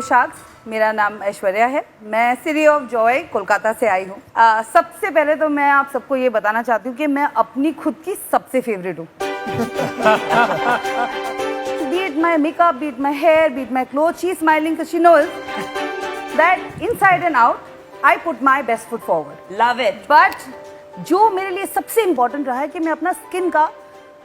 पोशाक। मेरा नाम ऐश्वर्या है। मैं सिटी ऑफ जॉय कोलकाता से आई हूँ। सबसे पहले तो मैं आप सबको ये बताना चाहती हूँ कि मैं अपनी खुद की सबसे फेवरेट हूँ। Be it my makeup, be it my hair, be it my clothes, she's smiling because she knows that inside and out, I put my best foot forward. Love it. But जो मेरे लिए सबसे important रहा है कि मैं अपना skin का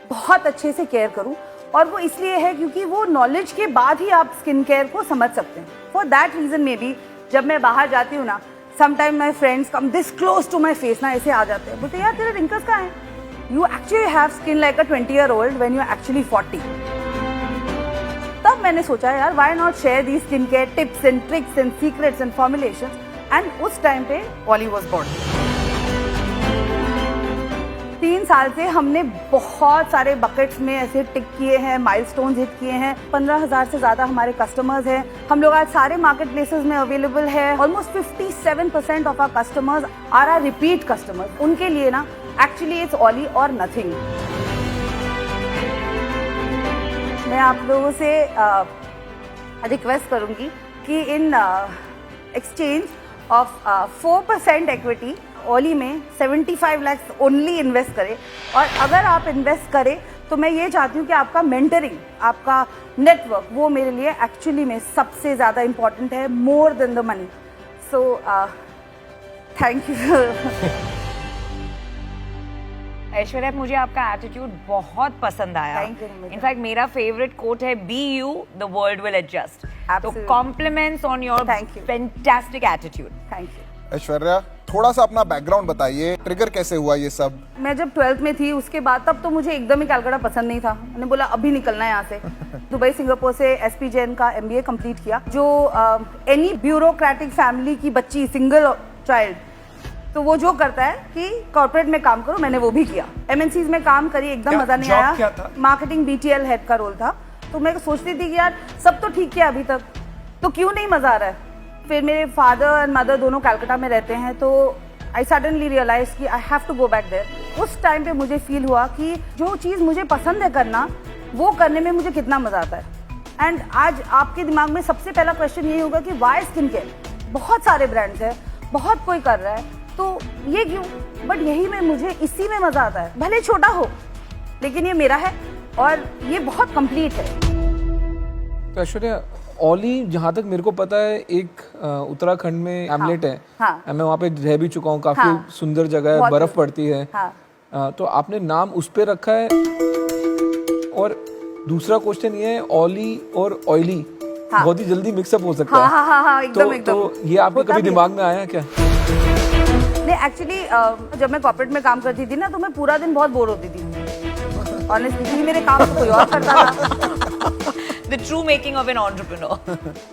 बहुत अच्छे से केयर करूं, और वो इसलिए है क्योंकि वो नॉलेज के बाद ही आप स्किन केयर को समझ सकते हैं। फॉर दैट रीजन में भी जब मैं बाहर जाती हूँ ना, sometime my friends come this close to my face ना, ऐसे आ जाते हैं, बोलते यार तेरे रिंकल्स कहाँ हैं? You actually have skin like a 20-year-old when you are actually 40। तब मैंने सोचा यार why not share the skin care tips and tricks and secrets and formulations, and उस टाइम पे ओली वाज बोर्न। 3 साल से हमने बहुत सारे बकेट्स में ऐसे टिक किए हैं, माइलस्टोन्स हिट किए हैं। 15,000 से ज्यादा हमारे कस्टमर्स हैं। हम लोग आज सारे मार्केट प्लेसेस में अवेलेबल है। Almost 57% of our customers are are repeat customers. उनके लिए ना एक्चुअली इट्स ओली और नथिंग। मैं आप लोगों से रिक्वेस्ट करूंगी कि इन एक्सचेंज ऑफ 4% इक्विटी ओली में 75 लाख ओनली इन्वेस्ट करें। और अगर आप इन्वेस्ट करें तो मैं ये चाहती हूँ कि आपका मेंटरिंग, आपका नेटवर्क, वो मेरे लिए एक्चुअली में सबसे ज़्यादा इम्पॉर्टेंट है, more than the money. So thank you. Aishwarya, मुझे आपका एटीट्यूड बहुत पसंद आया। इनफैक्ट मेरा फेवरेट कोट है, be you the world will adjust. तो compliments on your fantastic attitude. Thank you. Aishwarya, थोड़ा सा अपना बैकग्राउंड बताइए, ट्रिगर कैसे हुआ ये सब? मैं जब 12th में थी उसके बाद, तब तो मुझे एकदम ही कलकत्ता पसंद नहीं था। मैंने बोला अभी निकलना है यहाँ से। दुबई सिंगापुर से एसपी जैन का MBA कंप्लीट किया। जो एनी ब्यूरोक्रेटिक फैमिली की बच्ची, सिंगल चाइल्ड, तो वो जो करता है कि कॉर्पोरेट में काम करो, मैंने वो भी किया। MNCs में काम करी, एकदम मजा नहीं आया। मार्केटिंग BTL हेड का रोल था। तो मैं सोचती थी कि यार सब तो ठीक है अभी तक, तो क्यों नहीं मजा आ रहा है। फिर मेरे फादर एंड मदर दोनों कलकत्ता में रहते हैं, तो आई सडनली रियलाइज कि I have to go back there. उस टाइम पे मुझे फील हुआ कि जो चीज़ मुझे पसंद है करना, वो करने में मुझे कितना मजा आता है। एंड आज आपके दिमाग में सबसे पहला क्वेश्चन यही होगा कि वाई स्किन केयर? बहुत सारे ब्रांड्स हैं, बहुत कोई कर रहा है, तो ये क्यों? बट यही में मुझे इसी में मजा आता है। भले छोटा हो, लेकिन ये मेरा है और ये बहुत कंप्लीट है। तो ऐश्वर्या, ओली जहाँ तक मेरे को पता है एक उत्तराखंड में एमलेट है। हाँ। मैं वहाँ पे रह भी चुका हूँ। काफी हाँ। सुंदर जगह है, बर्फ पड़ती है। हाँ। तो आपने नाम उस पे रखा है। और दूसरा क्वेश्चन ये है, ओली और ऑयली बहुत ही जल्दी मिक्सअप हो सकता है। हाँ, एकदम। तो ये आपके कभी दिमाग में आया क्या? नहीं, एक्चुअली जब मैं कॉर्पोरेट में काम करती थी ना, तो मैं पूरा दिन बहुत बोर होती थी ऑनेस्टली। मेरे काम तो कोई और करता था। The true making of an entrepreneur.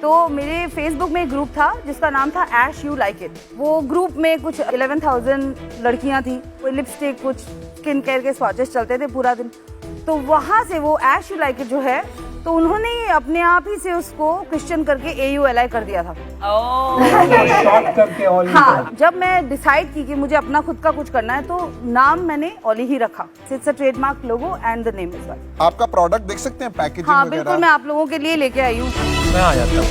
तो मेरे फेसबुक में एक ग्रुप था जिसका नाम था Ash You Like It। वो ग्रुप में कुछ 11,000 लड़कियां थी। कोई लिपस्टिक, कुछ स्किन केयर के स्वॉचेस चलते थे पूरा दिन। तो वहां से वो Ash You Like It जो है, तो उन्होंने अपने आप ही से उसको क्रिश्चियन करके AULI कर दिया था। हाँ, जब मैं डिसाइड की कि मुझे अपना खुद का कुछ करना है, तो नाम मैंने ओली ही रखा। It's a trademark logo and the name is well. आपका प्रोडक्ट देख सकते हैं, पैकेजिंग हाँ वगैरह? बिल्कुल, मैं आप लोगों के लिए लेके आई हूँ। मैं आ जाता हूँ।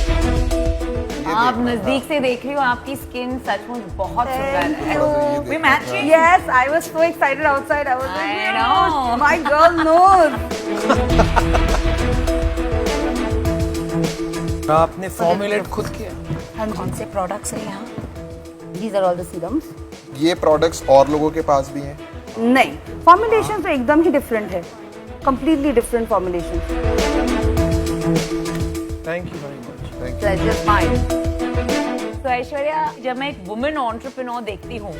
आप नजदीक से देख रही हो, आपकी स्किन सचमुच बहुत सुंदर है। We matching? Yes, I was so excited outside. I was like, I know. My girl knows. आपने फॉर्मुलेट खुद किया? हम कौन से प्रोडक्ट्स हैं यहाँ? These are all the serums. ये प्रोडक्ट्स और लोगों के पास भी हैं? नहीं, फॉर्मुलेशन तो एकदम ही डिफरेंट है, completely different formulation. Thank you very much. Thank you. Pleasure mine. तो ऐश्वर्या, जब मैं एक वुमेन एंटरप्रेन्योर देखती हूँ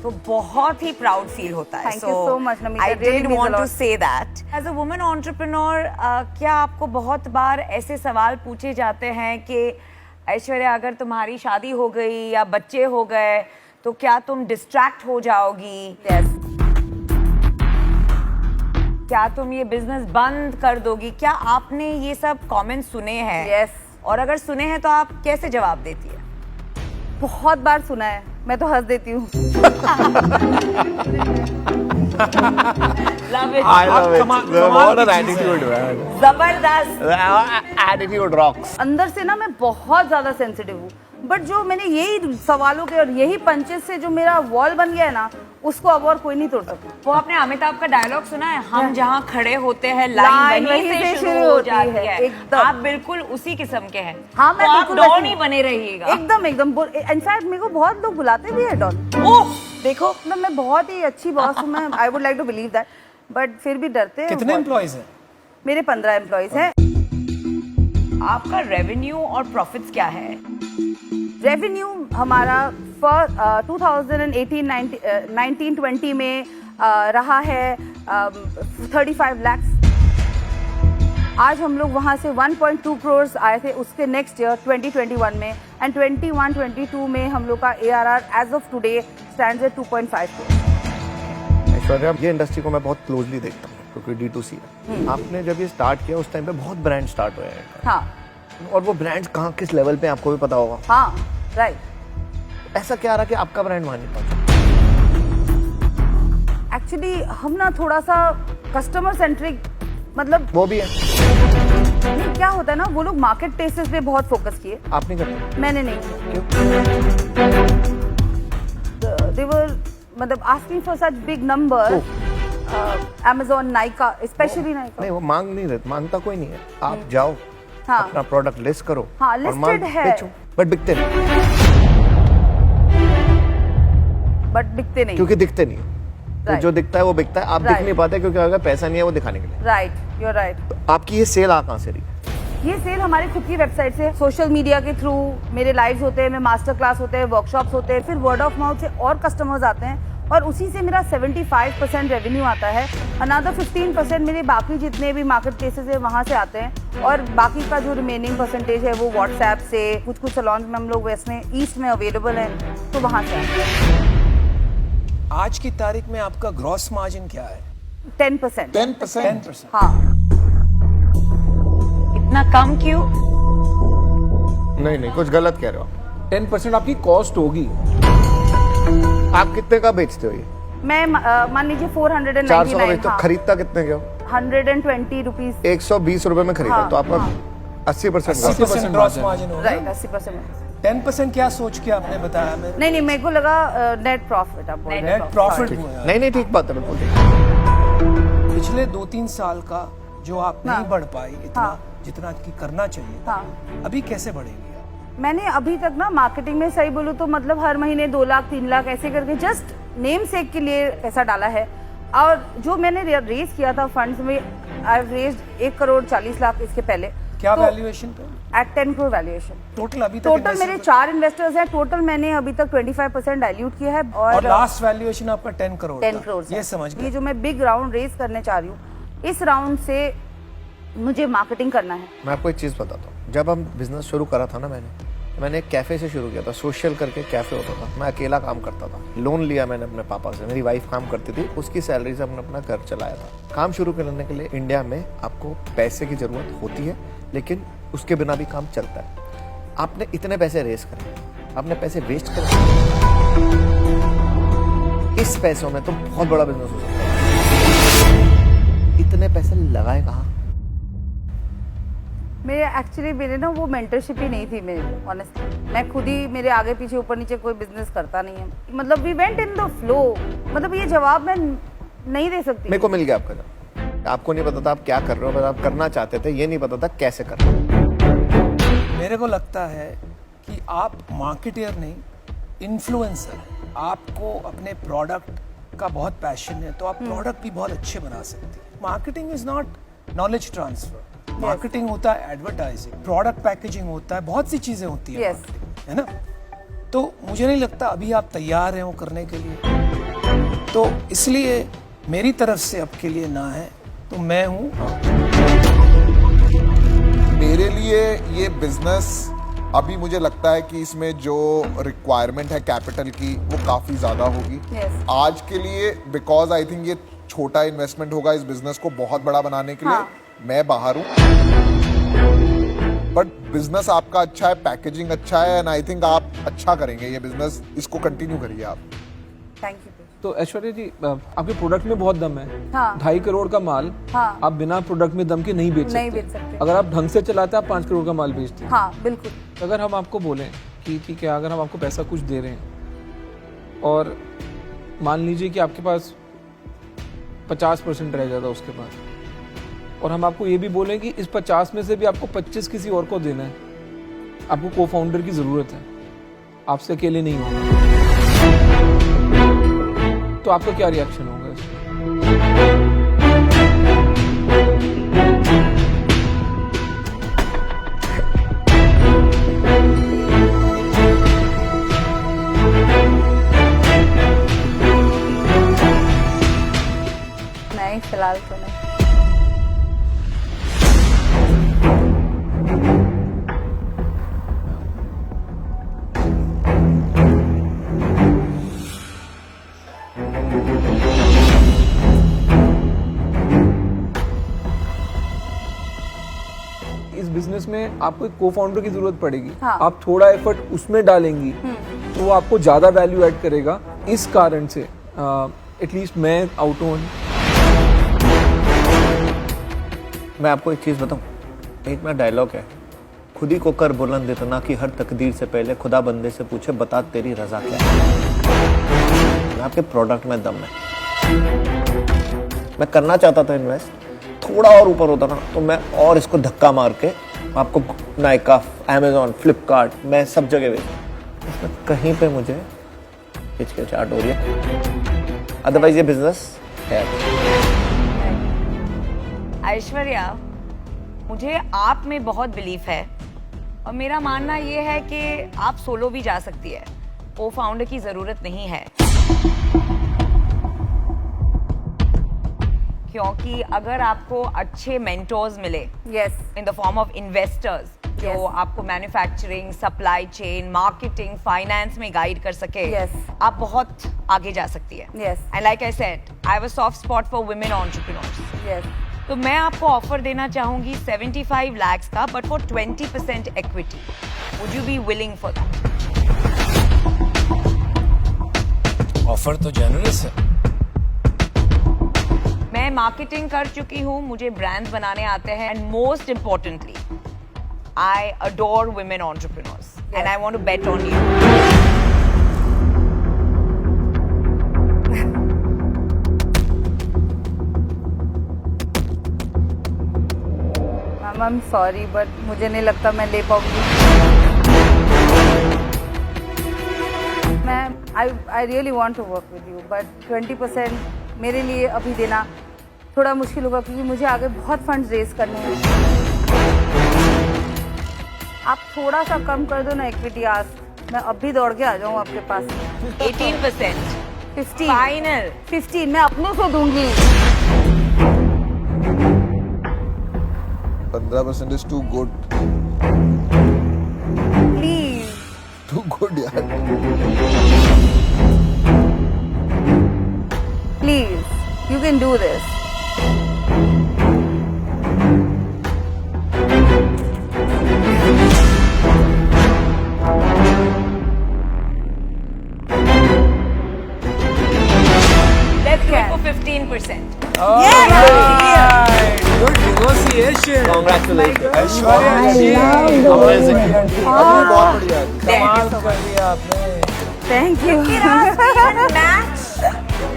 तो बहुत ही प्राउड फील होता है। Thank you so much, Namita. I Really did means a want to lot. say that. As a woman entrepreneur, क्या आपको बहुत बार ऐसे सवाल पूछे जाते हैं कि ऐश्वर्या, अगर तुम्हारी शादी हो गई या बच्चे हो गए तो क्या तुम डिस्ट्रैक्ट हो जाओगी? Yes. क्या तुम ये बिजनेस बंद कर दोगी? क्या आपने ये सब कमेंट्स सुने हैं? Yes. और अगर सुने हैं तो आप कैसे जवाब देती है? बहुत बार सुना है, मैं तो हंस देती हूँ। Love it, I love it. कमाल What an की चीज़ है। attitude, man. जबरदस्त। Attitude rocks. अंदर से ना मैं बहुत ज्यादा सेंसिटिव हूँ, बट जो मैंने यही सवालों के और यही पंचेस से जो मेरा वॉल बन गया है ना, उसको अब और कोई नहीं तोड़ सकता। वो आपने अमिताभ का डायलॉग सुना है, हम जहाँ खड़े होते हैं लाइन लाइन वहीं से शुरू हो जाती है। एकदम। आप बिल्कुल उसी किस्म के हैं। हाँ, मैं तो आप बिल्कुल डॉन वैसी ही हूँ। बने रहिएगा। एकदम इनफैक्ट मेरे को बहुत लोग बुलाते भी है डॉन। ओह देखो, मतलब मैं बहुत ही अच्छी बॉस हूँ, मैं I would like to believe that, but फिर भी डरते हैं। कितने एम्प्लॉइज हैं? मेरे 15 एम्प्लॉइज हैं। आपका रेवेन्यू और प्रॉफिट्स क्या है? रेवेन्यू हमारा फॉर 2018-19-20 में रहा है 35 lakhs। आज हम लोग वहाँ से 1.2 करोड़ आए थे उसके नेक्स्ट ईयर 2021 में, एंड 21-22 में हम लोग का ARR as of today stands at 2.5 crore. Aishwarya, ये इंडस्ट्री को मैं बहुत क्लोजली देखता हूँ क्योंकि D2C है। आपने जब ये स्टार्ट किया उस टाइम पे बहुत ब्रांड स्टार्ट हुए हैं, हाँ और वो ब्रांड्स कहाँ किस लेवल पे आपको भी पता होगा। हाँ राइट। ऐसा क्या रहा कि आपका ब्रांड वहाँ नहीं पहुंचा? एक्चुअली हम ना थोड़ा सा कस्टमर सेंट्रिक, मतलब वो भी है, नहीं, क्या होता है ना, वो लोग मार्केट प्लेसेस पे बहुत फोकस किए, आप नहीं करते मैंने नहीं किया। क्यों? They were मतलब asking for such big number, Amazon, Nykaa, especially Nykaa। नहीं, वो मांग नहीं रहे, मांगता कोई नहीं है। आप जाओ, हाँ। अपना प्रोडक्ट लिस्ट करो, हाँ, और listed मांग है। बेचो, बट बिकते नहीं बट बिकते नहीं। क्योंकि दिखते नहीं। तो Right. जो दिखता है वो बिकता है, आप दिख Right. नहीं पाते क्योंकि अगर पैसा नहीं है वो दिखाने के लिए। Right, you are right. आपकी ये सेल आ कहाँ से रही? ये सेल हमारी खुद की वेबसाइट से, सोशल मीडिया के थ्रू, मेरे लाइव्स होते हैं, मेरे मास्टर क्लास होते हैं, वर्कशॉप्स होते हैं, फिर वर्ड ऑफ माउथ से और कस्टमर्स आते हैं, और उसी से मेरा 75% रेवेन्यू आता है। अनदर 15% मेरे बाकी जितने भी मार्केट प्लेसेस है वहाँ से आते हैं, और बाकी का जो रिमेनिंग परसेंटेज है वो व्हाट्सएप से, कुछ सैलून में हम लोग वेस्ट में, ईस्ट में अवेलेबल हैं, तो वहाँ से आते हैं। आज की तारीख में आपका ग्रॉस मार्जिन क्या है? 10%। 10%? हाँ। इतना कम क्यों? नहीं, कुछ गलत कह रहे हो। 10% आपकी कॉस्ट होगी। आप कितने का बेचते हो ये? मैं मान लीजिए 499, 400 का बेचते हो, हाँ, खरीदता कितने के हो? 120 रुपीज। 120 रुपए में खरीदा, हाँ, तो आपका हाँ। 80% 80% ग्रॉस मार्जिन होगा। राइट, 80%। 10% क्या सोच के आपने बताया? मेरे नहीं, मेरे को लगा नेट प्रॉफिट आप बोल रहे हैं। Net profit Sorry। हुआ। नहीं, ठीक बात है, बिल्कुल ठीक। पिछले 2-3 साल का जो आप नहीं हाँ। बढ़ पाई इतना, हाँ। जितना कि करना चाहिए था, हाँ। अभी कैसे बढ़ेंगी आप? मैंने अभी तक ना मार्केटिंग में सही बोलूँ तो मतलब हर महीने 2 लाख 3 लाख ऐसे करके जस्ट नेम सेक के लिए पैसा डाला है, और जो मैंने रेज किया था फंड्स में, आई रेज्ड 1 करोड़ 40 लाख इसके पहले। क्या तो वैल्यूएशन पे? Eight 10 crore valuation. टोटल अभी तक टोटल investment मेरे 4 इन्वेस्टर्स हैं, टोटल मैंने अभी तक 25% डाइल्यूट किया है, और लास्ट वैल्यूएशन आपका 10 करोड़ 10 था। करोड़ ये समझ ये गए। जो मैं बिग राउंड रेज करने चाह रही हूँ, इस राउंड से मुझे मार्केटिंग करना है। मैं आपको एक चीज़ बताता हूँ। जब हम बिजनेस शुरू करा था ना, मैंने एक कैफ़े से शुरू किया था, सोशल करके कैफ़े होता था। मैं अकेला काम करता था, लोन लिया मैंने अपने पापा से, मेरी वाइफ काम करती थी, उसकी सैलरी से हमने अपना घर चलाया था। काम शुरू करने के लिए इंडिया में आपको पैसे की ज़रूरत होती है, लेकिन उसके बिना भी काम चलता है। आपने इतने पैसे रेस करे, आपने पैसे वेस्ट करे, इस पैसों में तो बहुत बड़ा बिजनेस हो सकता है। इतने पैसे लगाए कहाँ? मेरे ना वो मेंटरशिप ही नहीं थी मेरे, ऑनेस्टली। मैं खुद ही मेरे आगे पीछे ऊपर नीचे कोई बिजनेस करता नहीं है, मतलब we went in the flow. मतलब ये जवाब मैं नहीं दे सकती। मेरे को मिल गया आपका जवाब। आपको नहीं पता था आप क्या कर रहे हो, बस आप करना चाहते थे, ये नहीं पता था कैसे कर रहे हो। मेरे को लगता है कि आप मार्केटियर नहीं, इन्फ्लुएंसर हैं। आपको अपने प्रोडक्ट का बहुत पैशन है, तो आप प्रोडक्ट भी बहुत अच्छे बना सकते हैं। Marketing is not knowledge transfer, marketing होता है एडवर्टाइजिंग, प्रोडक्ट पैकेजिंग होता है, बहुत सी चीजें होती है Yes. marketing, है ना? तो मुझे नहीं लगता अभी आप तैयार हैं वो करने के लिए, तो इसलिए मेरी तरफ से आपके लिए ना है तो मैं हूं। मेरे लिए ये बिजनेस अभी मुझे लगता है कि इसमें जो रिक्वायरमेंट है कैपिटल की वो काफ़ी ज़्यादा होगी। Yes. आज के लिए बिकॉज आई थिंक ये छोटा इन्वेस्टमेंट होगा इस बिजनेस को बहुत बड़ा बनाने के हाँ. लिए। मैं बाहर हूँ, बट बिजनेस आपका अच्छा है, पैकेजिंग अच्छा है, एंड आई थिंक आप अच्छा करेंगे ये बिजनेस, इसको कंटिन्यू करिए आप। Thank you. तो ऐश्वर्या जी आपके प्रोडक्ट में बहुत दम है। हाँ। 2.5 करोड़ का माल हाँ। आप बिना प्रोडक्ट में दम के नहीं बेच सकते। अगर आप ढंग से चलाते हैं आप 5 करोड़ का माल बेचते हैं। हाँ बिल्कुल। अगर हम आपको बोलें कि ठीक है, अगर हम आपको पैसा कुछ दे रहे हैं और मान लीजिए कि आपके पास 50% रह जाता उसके पास, और हम आपको ये भी बोलें कि इस 50 में से भी आपको 25 किसी और को देना है, आपको को फाउंडर की ज़रूरत है, आपसे अकेले नहीं होगा, तो आपका क्या रिएक्शन होगा इसमें? नहीं, फिलहाल तो नहीं। इस बिजनेस में आपको एक को फाउंडर की जरूरत पड़ेगी। हाँ। आप थोड़ा एफर्ट उसमें डालेंगी तो वो आपको ज्यादा वैल्यू ऐड करेगा। इस कारण से एटलीस्ट मैं आउट हूँ। मैं आपको एक चीज़ बताऊं, एक मेरा डायलॉग है, खुद ही को कर बुलंद इतना कि हर तकदीर से पहले खुदा बंदे से पूछे बता तेरी रजा क्या है। मैं आपके प्रोडक्ट में दम है। मैं करना चाहता था इन्वेस्ट, थोड़ा और ऊपर होता ना तो मैं और इसको धक्का मार के आपको नाइका, अमेजोन, फ्लिपकार्ट, मैं सब जगह बेचूं। इसमें कहीं पे मुझे हिचकिचाहट हो रही है, अदरवाइज ये बिजनेस है। ऐश्वर्या, मुझे आप में बहुत बिलीफ है और मेरा मानना ये है कि आप सोलो भी जा सकती है, को फाउंडर की जरूरत नहीं है, क्योंकि अगर आपको अच्छे मेंटोर्स मिले in the form of investors जो आपको manufacturing, supply chain, marketing, finance में गाइड कर सके, आप बहुत आगे जा सकती है। And like I said, I have a soft spot for women entrepreneurs. तो मैं आपको ऑफर देना चाहूंगी 75 lakhs का, but for 20% equity. Would you be willing for that? Offer तो जेनरस है। मैं मार्केटिंग कर चुकी हूँ, मुझे ब्रांड्स बनाने आते हैं, and most importantly I adore women entrepreneurs and I want to bet on you. Ma'am sorry but मुझे नहीं लगता मैं ले पाऊंगी। मैं I really want to work with you, but 20% मेरे लिए अभी देना थोड़ा मुश्किल होगा, क्योंकि मुझे आगे बहुत फंड्स रेज करने हैं। आप थोड़ा सा कम कर दो ना इक्विटी, आज मैं अभी दौड़ के आ जाऊँ आपके पास। 18%, 15 फाइनल 15 मैं अपनों से दूंगी। 15% is too good. Please Too good यार। Please you can do this. Let's go for 15%। Good negotiation. Congratulations. Aishwarya ji, Amazing. अभी बहुत बढ़िया है। कमाल कर दिया आपने। Thank you. match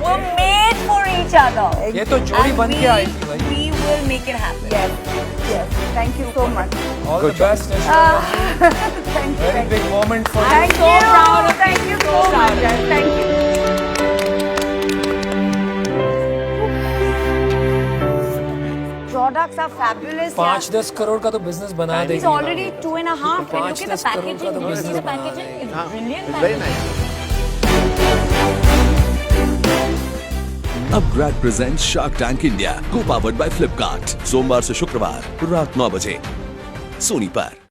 were made for each other. ये तो जोड़ी And बन के आई थी भाई। We will make it happen. Yes, thank you so much. All the best. Aishwarya ji. Thank you. Very big moment for you. Thank you. Thank you so much. Thank you. Products are fabulous. 5-10 crore का तो business बना He's देगी। already 2.5. And look at the 5-10 crore का packaging. तो Do you see the business packaging? It's brilliant. Very nice. Upgrade presents shark tank India, को powered by Flipkart, सोमवार से शुक्रवार रात 9 बजे सोनी पर।